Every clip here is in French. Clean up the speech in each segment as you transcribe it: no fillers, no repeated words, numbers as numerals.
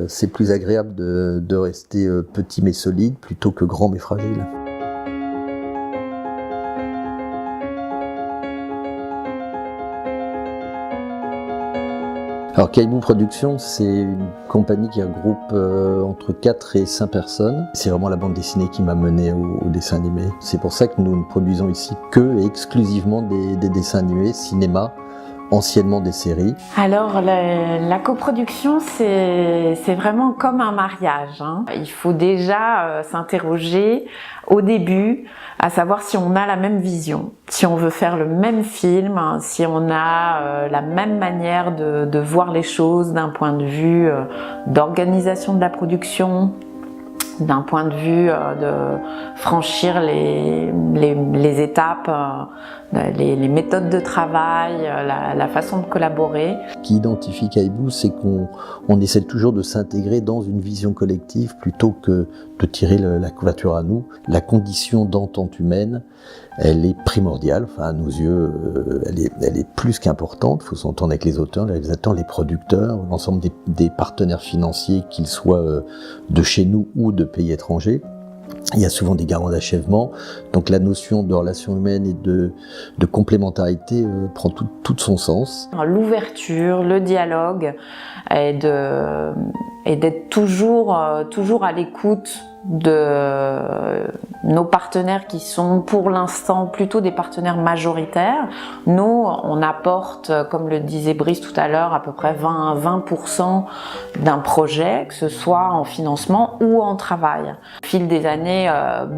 c'est plus agréable de rester petit mais solide plutôt que grand mais fragile. Alors Caillebout Productions, c'est une compagnie qui regroupe entre 4 et 5 personnes. C'est vraiment la bande dessinée qui m'a mené au dessin animé. C'est pour ça que nous ne produisons ici que et exclusivement des dessins animés, cinéma, anciennement des séries. Alors la coproduction, c'est vraiment comme un mariage, hein. Il faut déjà s'interroger au début à savoir si on a la même vision, si on veut faire le même film, si on a la même manière de voir les choses d'un point de vue d'organisation de la production, d'un point de vue de franchir les étapes, les méthodes de travail, la façon de collaborer. Ce qui identifie Caillebout, c'est qu'on essaie toujours de s'intégrer dans une vision collective plutôt que de tirer la couverture à nous. La condition d'entente humaine, elle est primordiale, enfin à nos yeux, elle est plus qu'importante. Il faut s'entendre avec les auteurs, les réalisateurs, les producteurs, l'ensemble des partenaires financiers, qu'ils soient de chez nous ou de pays étrangers. Il y a souvent des garants d'achèvement, donc la notion de relation humaine et de complémentarité prend tout son sens. L'ouverture, le dialogue et d'être toujours à l'écoute de nos partenaires qui sont pour l'instant plutôt des partenaires majoritaires. Nous, on apporte, comme le disait Brice tout à l'heure, à peu près 20% d'un projet, que ce soit en financement ou en travail. Au fil des années,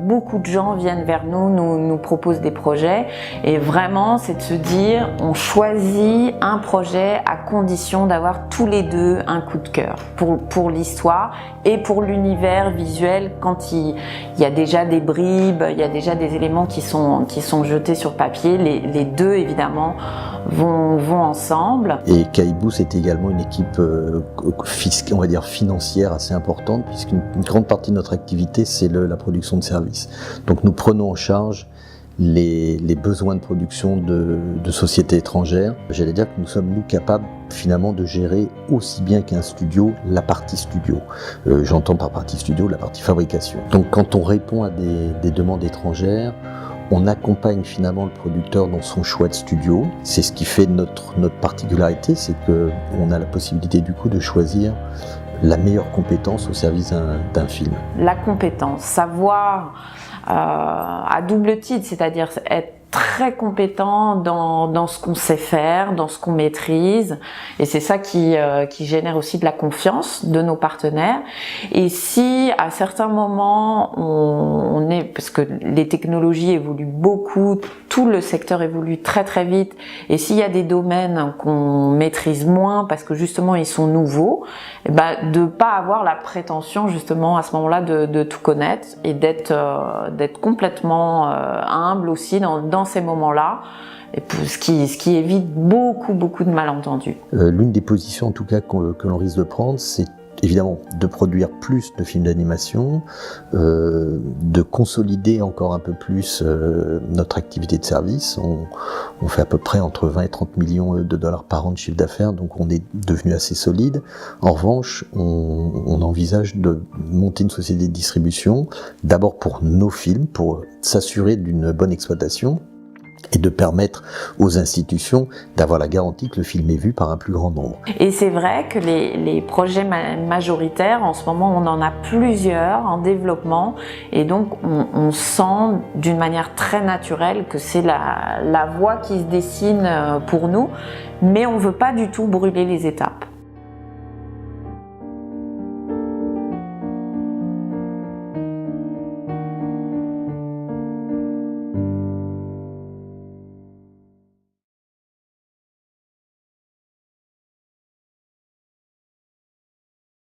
beaucoup de gens viennent vers nous proposent des projets, et vraiment c'est de se dire on choisit un projet à condition d'avoir tous les deux un coup de cœur pour l'histoire et pour l'univers visuel. Quand il y a déjà des bribes, il y a déjà des éléments qui sont jetés sur papier, les deux évidemment vont ensemble. Et Caillebout, c'est également une équipe on va dire financière assez importante, puisqu'une grande partie de notre activité c'est la production de services. Donc nous prenons en charge les besoins de production de sociétés étrangères. J'allais dire que nous sommes capables finalement de gérer aussi bien qu'un studio la partie studio. J'entends par partie studio la partie fabrication. Donc quand on répond à des demandes étrangères, on accompagne finalement le producteur dans son choix de studio. C'est ce qui fait notre particularité, c'est qu'on a la possibilité du coup de choisir la meilleure compétence au service d'un film. La compétence, savoir à double titre, c'est-à-dire être très compétent dans ce qu'on sait faire, dans ce qu'on maîtrise, et c'est ça qui génère aussi de la confiance de nos partenaires. Et si à certains moments parce que les technologies évoluent beaucoup, tout le secteur évolue très très vite, et s'il y a des domaines qu'on maîtrise moins parce que justement ils sont nouveaux, de pas avoir la prétention justement à ce moment-là de tout connaître, et d'être complètement humble aussi dans ces moments-là, et ce qui évite beaucoup de malentendus. L'une des positions en tout cas que l'on risque de prendre, c'est évidemment de produire plus de films d'animation, de consolider encore un peu plus notre activité de service. On fait à peu près entre 20 et 30 millions de dollars par an de chiffre d'affaires, donc on est devenu assez solide. En revanche, on envisage de monter une société de distribution, d'abord pour nos films, pour s'assurer d'une bonne exploitation, et de permettre aux institutions d'avoir la garantie que le film est vu par un plus grand nombre. Et c'est vrai que les projets majoritaires, en ce moment, on en a plusieurs en développement, et donc on sent d'une manière très naturelle que c'est la voie qui se dessine pour nous, mais on ne veut pas du tout brûler les étapes.